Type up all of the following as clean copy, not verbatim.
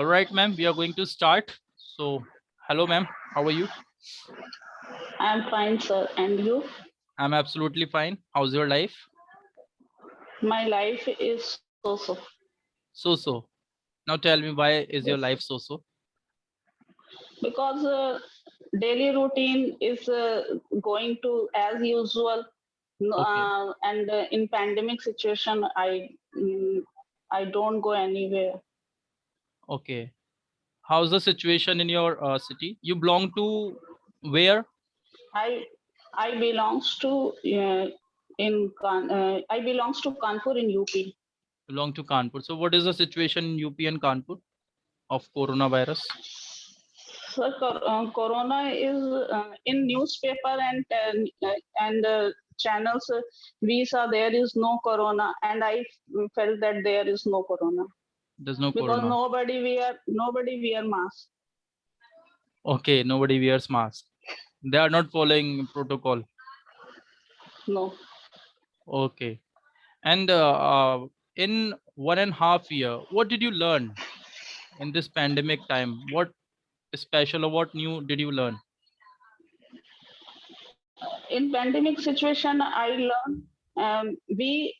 All right, ma'am, we are going to start. So, hello, ma'am. How are you? I'm fine, sir. And you? I'm absolutely fine. How's your life? My life is so. So so. Now tell me, why is Yes, your sir. life so so? Because daily routine is going to as usual, Okay. and in pandemic situation, mm, I don't go anywhere. Okay. How's the situation in your city? You belong to where? I I belongs to I belongs to Kanpur in UP. Belong to Kanpur. So, what is the situation in UP and Kanpur of coronavirus? So corona is in newspaper and channels. We saw there is no corona, and I felt that there is no corona There's no because corona. nobody wear mask. Okay, nobody wears mask. They are not following protocol. No, Okay. And in 1.5 year, what did you learn in this pandemic time? What special or what new did you learn? in pandemic situation, I learned we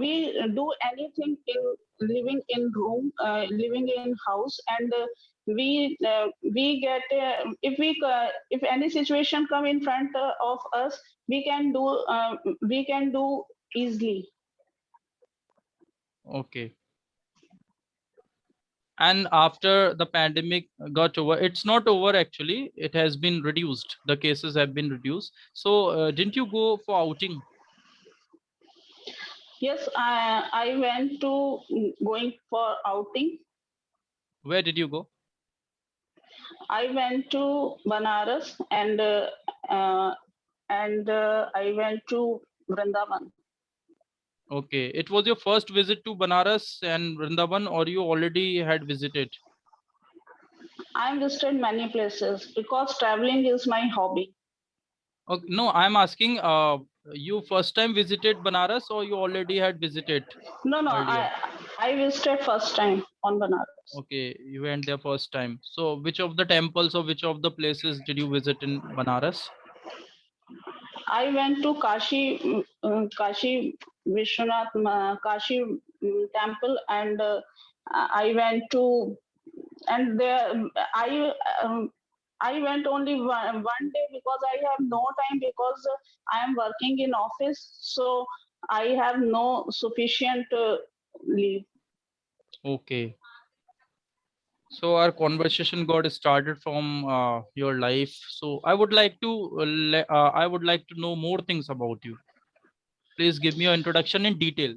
we do anything in living in house, and we get if any situation come in front of us, we can do easily. Okay. And after the pandemic got over, it's not over actually. It has been reduced. The cases have been reduced. So didn't you go for outing? Yes, I went to going for outing. Where did you go? I went to Banaras, uh, and I went to Vrindavan. Okay. It was your first visit to Banaras and Vrindavan, or you already had visited? I visited many places because traveling is my hobby. Okay. No, I'm asking, you first time visited Banaras or you already had visited No, no, earlier? I visited first time on Banaras. Okay, you went there first time. So which of the temples or which of the places did you visit in Banaras? I went to Kashi Vishwanath, Kashi temple, and I went to and there I went only one day because I have no time because I am working in office, so I have no sufficient leave. Okay. So our conversation got started from your life. So I would like to know more things about you. Please give me your introduction in detail.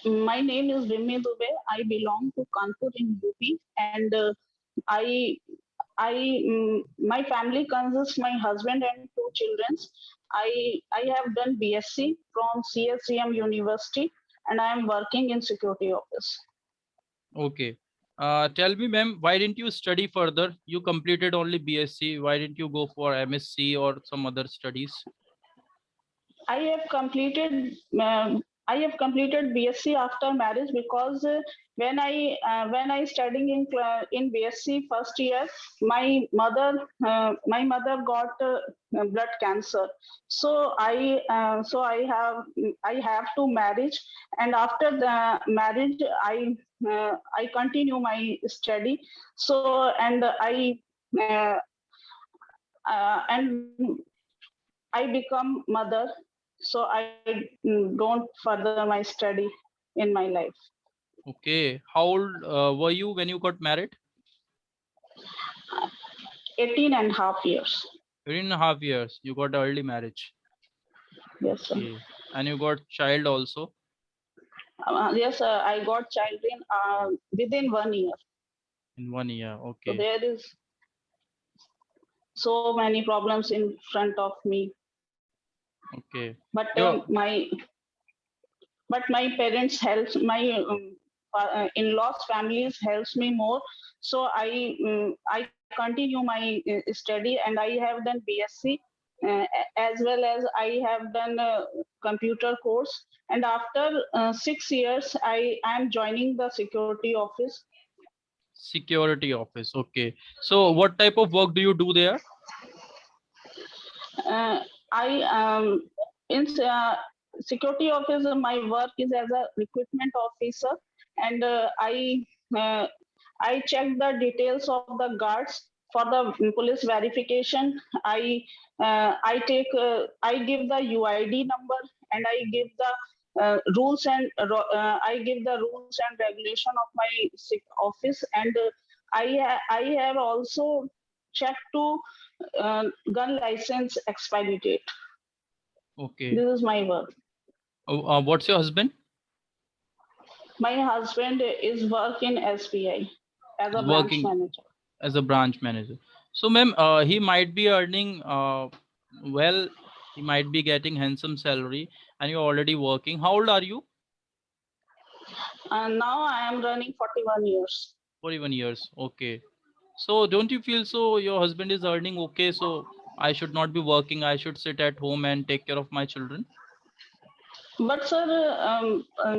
My name is Vimmi Dubey. I belong to Kanpur in UP, and my family consists my husband and two children. I have done BSc from CSCM University, and I am working in security office. Okay. Tell me, ma'am, why didn't you study further? You completed only BSc. Why didn't you go for MSc or some other studies? I have completed BSc after marriage because when I studying in BSc first year, my mother got blood cancer. So I have to marriage, and after the marriage I continue my study. So uh, and I become mother, so I don't further my study in my life. Okay. How old were you when you got married? 18 and a half years. 3.5 years. You got early marriage. Yes, sir. Okay. And you got child also Yes, I got child in within 1 year. in 1 year. So Okay. there is so many problems in front of me. Okay. But Your my parents helps my in-laws families helps me more. So I continue my study, and I have done BSc. as well as I have done a computer course. And after 6 years, I am joining the security office. Security office. Okay. So what type of work do you do there? I in security office. My work is as a recruitment officer, and uh, I check the details of the guards for the police verification. I give the UID number, and I give the rules and I give the rules and regulation of my office, and I have also checked to gun license expiry date. Okay. This is my work. What's your husband? My husband is work in SBI as a branch Working manager. as a branch manager. So, ma'am, he might be earning well. He might be getting handsome salary, and you're already working. How old are you? And now I am running 41 years. 41 years. Okay. So, don't you feel so? Your husband is earning okay, so I should not be working. I should sit at home and take care of my children. But sir,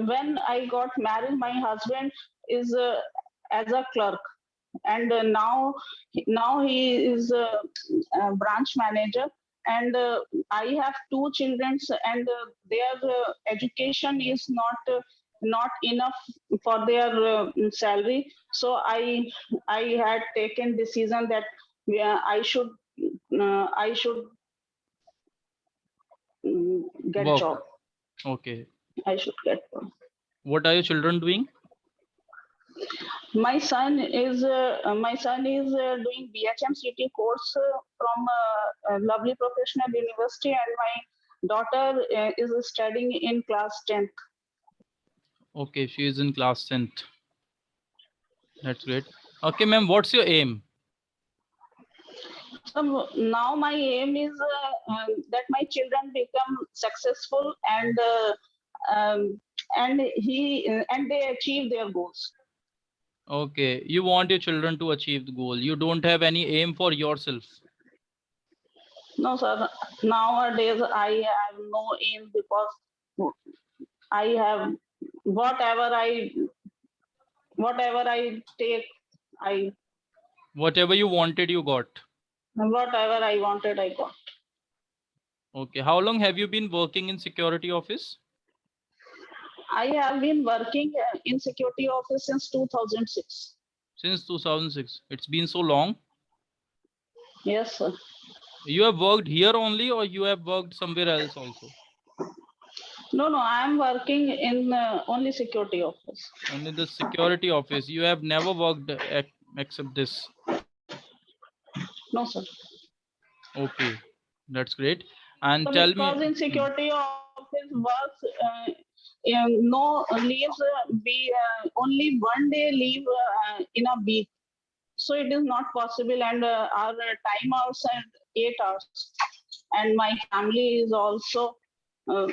when I got married, my husband is as a clerk, and now he is a branch manager. And I have two children, and their education is not enough for their salary. So I had taken decision that I should get Work. job. Okay. I should get job. What are your children doing? My son is doing BHMCT course from Lovely Professional University, and my daughter is studying in class 10th. Okay, she is in class 10th. That's great. Okay, ma'am, what's your aim? So now my aim is that my children become successful, and they achieve their goals. Okay, you want your children to achieve the goal. You don't have any aim for yourself. No, sir. Nowadays, I have no aim because I have whatever I take, I Whatever you wanted, you got. whatever I wanted, I got. Okay, how long have you been working in security office? I have been working in security office since 2006. Since 2006. It's been so long. Yes, sir. You have worked here only, or you have worked somewhere else also? No, I am working in only security office. Only the security office. You have never worked except this. No, sir. Okay, that's great. And So tell me, because in security office works, no leaves, be only 1 day leave in a week. So it is not possible, and our time hours are 8 hours, and my family is also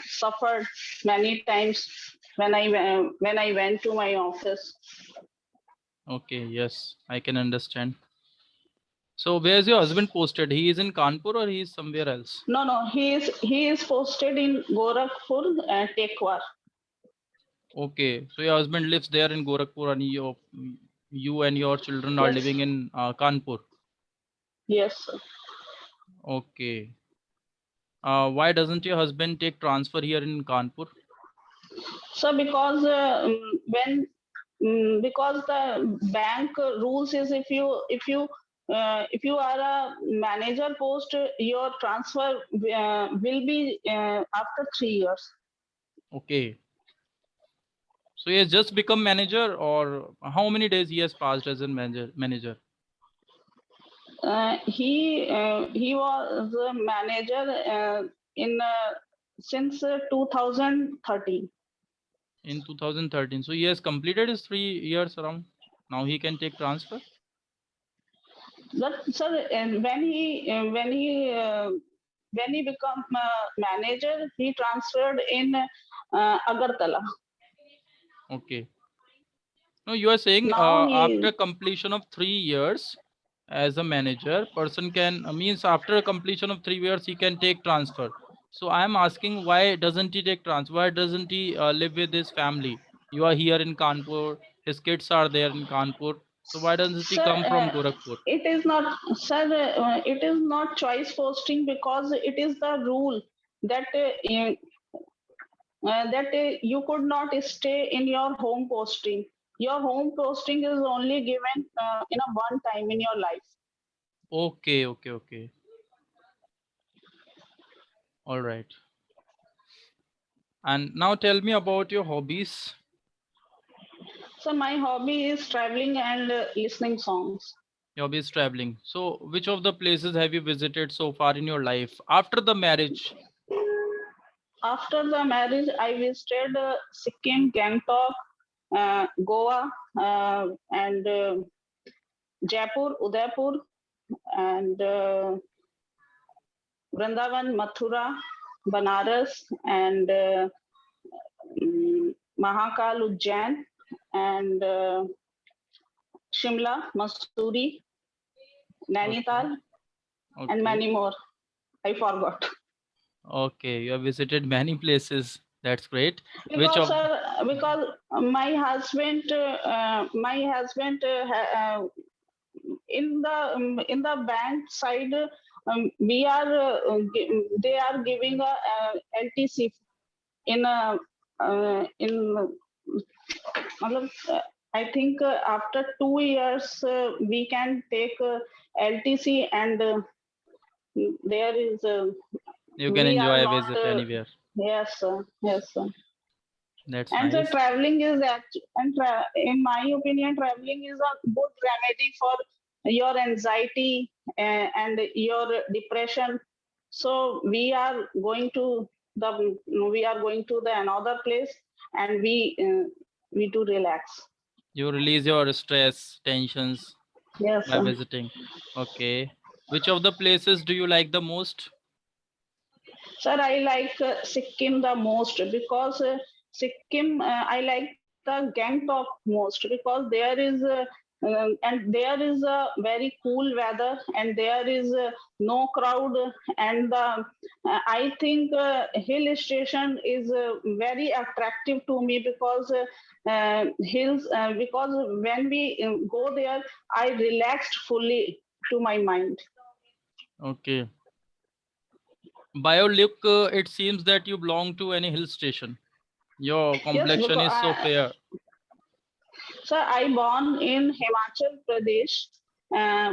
suffered many times when I went to my office. okay, yes, I can understand. So where's your husband posted? He is in Kanpur or he is somewhere else? No, he is posted in Gorakhpur and Tekwar. Okay, so your husband lives there in Gorakhpur, and you and your children are Yes, living in Kanpur. yes, sir. Okay. Why doesn't your husband take transfer here in Kanpur? So because because the bank rules is if you are a manager post, your transfer will be after 3 years. Okay. So he has just become manager, or how many days he has passed as a manager? He was a manager in since 2013. In 2013. So he has completed his 3 years around. Now he can take transfer. But sir, and when he become manager, he transferred in Agartala. Okay. No, you are saying Now he after completion of 3 years, as a manager, person can means after completion of 3 years he can take transfer. So I am asking, why doesn't he take transfer? Why doesn't he live with his family? You are here in Kanpur, his kids are there in Kanpur. So why doesn't he Sir, come from Gorakhpur? it is not, sir, it is not choice posting because it is the rule that you could not stay in your home posting. Your home posting is only given in a one time in your life. Okay, okay, okay. All right. And now tell me about your hobbies. So my hobby is traveling and listening songs. Your hobby is traveling. So which of the places have you visited so far in your life after the marriage? After the marriage, I visited Sikkim, Gangtok, Goa, and Jaipur, Udaipur, and Vrindavan, Mathura, Banaras, and Mahakal, Ujjain, and Shimla, Masuri, Okay, Nainital, and okay, many more. I forgot. okay. You have visited many places. That's great. Which Because of sir, because my husband in the bank side, we are they are giving a LTC in a in matlab, I think after 2 years we can take LTC, and there is you can we are enjoy a not visit anywhere? yes sir, yes sir. That's And the nice. traveling is in my opinion, traveling is a good remedy for your anxiety and your depression. So we are going to the another place, and we do relax. You release your stress, tensions Yes, by visiting. Okay. Which of the places do you like the most? sir. I like Sikkim the most because Sikkim. I like the Gangtok most because there is and there is a very cool weather, and there is no crowd, and I think hill station is very attractive to me because hills because when we go there, I relaxed fully to my mind. Okay. By your look, it seems that you belong to any hill station. Your Yes, complexion because is so fair. so I born in Himachal Pradesh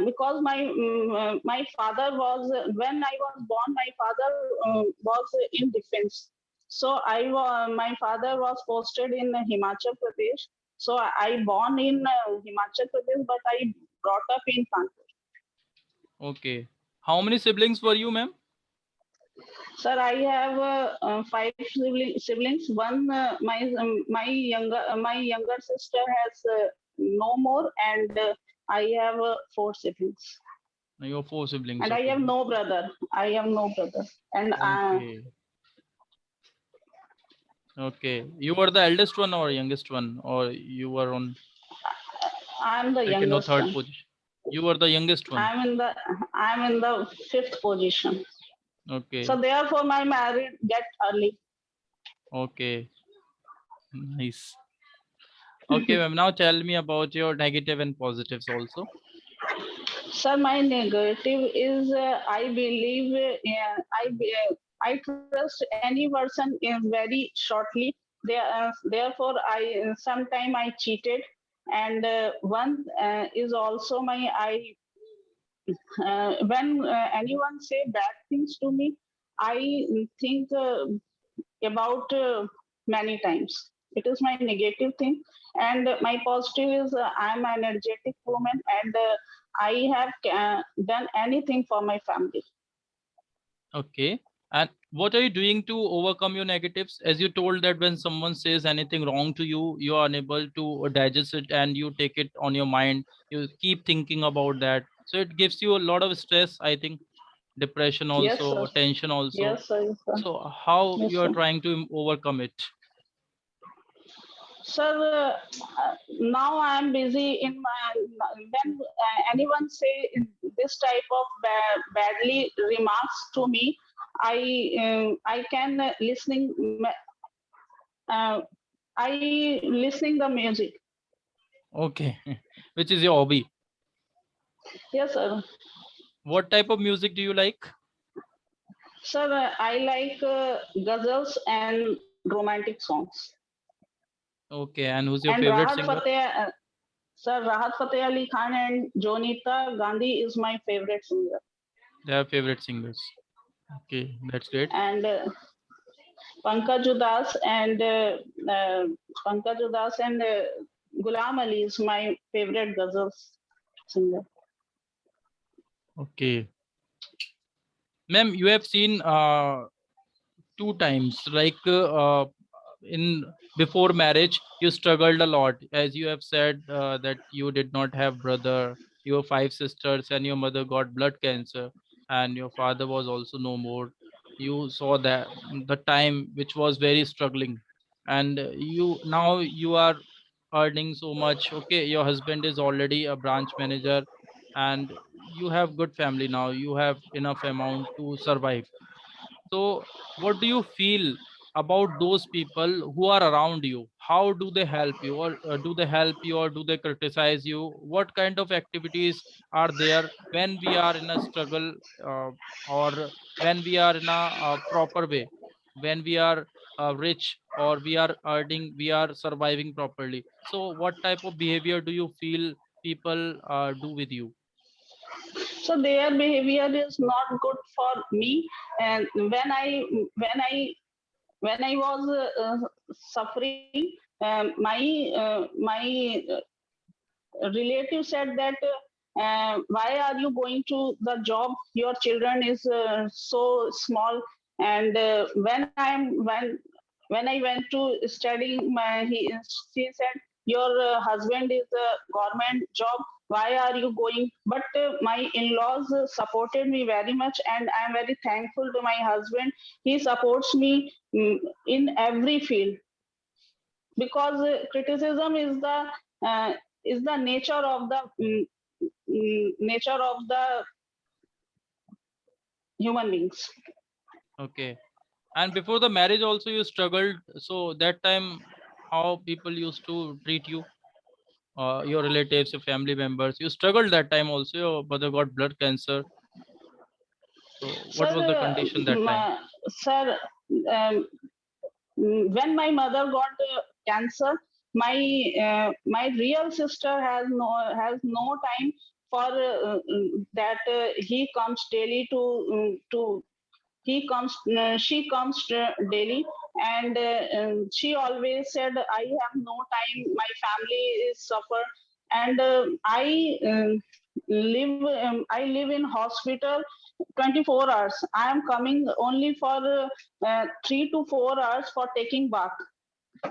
because my father was when I was born. My father was in defense, so my father was posted in Himachal Pradesh. So I born in Himachal Pradesh, but I brought up in Kanpur. Okay. How many siblings were you, ma'am? Sir, I have five siblings. One my younger sister has no more, and I have four siblings. You have four siblings. And I have Okay. no brother. I have no brother. And Okay. Okay. You were the eldest one or youngest one, or you were on I'm the second or youngest third one. position? You were the youngest one. I'm in the fifth position. Okay. So therefore, my marriage get early. Okay. Nice. Okay, ma'am. Now tell me about your negative and positives also. So my negative is I believe I trust any person is very shortly. Therefore, I sometime I cheated, and one is also my I when anyone say bad things to me, I think about many times. It is my negative thing, and my positive is I am an energetic woman, and I have done anything for my family. Okay. And what are you doing to overcome your negatives? As you told that when someone says anything wrong to you, you are unable to digest it and you take it on your mind. You keep thinking about that. So it gives you a lot of stress, I think, depression Yes, sir. also, tension also. Yes, sir. Yes, sir. So how Yes, you are sir. trying to overcome it? Sir, now I am busy in my, when anyone say this type of badly remarks to me, I can uh, I listening the music. Okay. Which is your hobby? Yes, sir. What type of music do you like? Sir, I like ghazals and romantic songs. Okay, and who's your And favorite Rahat singer? Fateh, sir, Rahat Fateh Ali Khan and Jonita Gandhi is my favorite singer. They are favorite singers. Okay, that's great. And Pankaj Udas and Pankaj Udas and Gulam Ali is my favorite ghazals singer. Okay. Ma'am, you have seen two times, like in before marriage, you struggled a lot, as you have said that you did not have brother, you have five sisters, and your mother got blood cancer, and your father was also no more. You saw that the time which was very struggling, and you now you are earning so much. Okay, your husband is already a branch manager, and you have good family now. You have enough amount to survive. So, what do you feel about those people who are around you? How do they help you, or do they help you, or do they criticize you? What kind of activities are there when we are in a struggle, uh, or when we are in a proper way, when we are rich, or we are earning, we are surviving properly? So, what type of behavior do you feel people do with you? So their behavior is not good for me. And when I when I was suffering, my relative said that why are you going to the job? Your children is so small. And when I went to study, she said your husband is a government job. Why are you going? But my in-laws supported me very much, and I am very thankful to my husband. He supports me in every field, because criticism uh, is the nature of the nature of the human beings. Okay. And before the marriage, also you struggled. So that time, how people used to treat you, your relatives, your family members? You struggled that time also. Your mother got blood cancer. So what Sir, was the condition that time? sir, um, when my mother got cancer, my real sister has no time for that. He comes daily to he comes she comes daily. And she always said, I have no time, my family is suffer. And I live in hospital 24 hours. I am coming only for 3 to 4 hours for taking bath.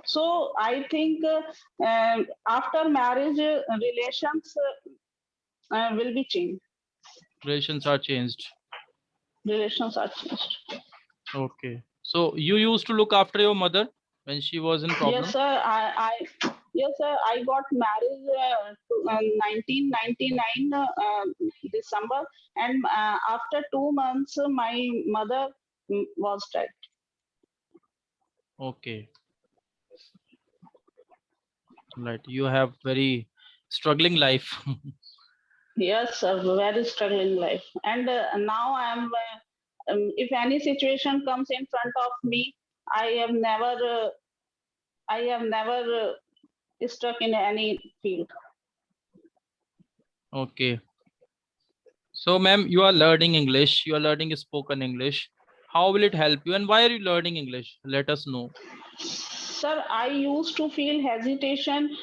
So I think after marriage relations will be changed. Relations are changed. Relations are changed. Okay. So you used to look after your mother when she was in Yes, problem. sir. Yes, sir. I got married 1999 December, and after 2 months, my mother was dead. Okay. Right. You have very struggling life. Yes, sir. Very struggling life, and now I am. If any situation comes in front of me, I have never, I have never stuck in any field. Okay. So, ma'am, you are learning English. You are learning spoken English. How will it help you, and why are you learning English? Let us know. Sir, I used to feel hesitation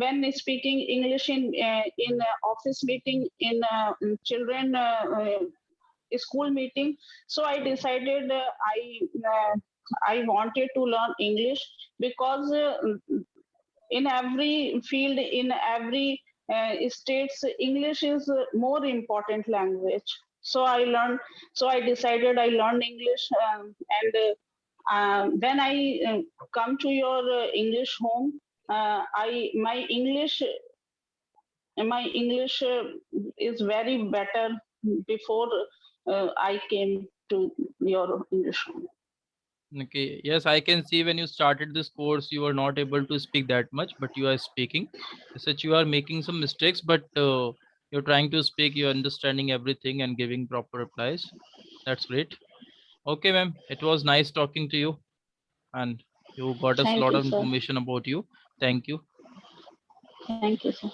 when speaking English in office meeting, in children school meeting. So I decided I wanted to learn English, because in every field, in every states, English is more important language. So I learned. So I decided I learned English, and when I come to your English home, my English is very better before I came to your English home. Okay. Yes, I can see when you started this course, you were not able to speak that much, but you are speaking. Such you are making some mistakes, but you're trying to speak. You're understanding everything and giving proper replies. That's great. Okay, ma'am. It was nice talking to you, and you got us a Thank lot you, of sir. information about you. Thank you. Thank you, sir.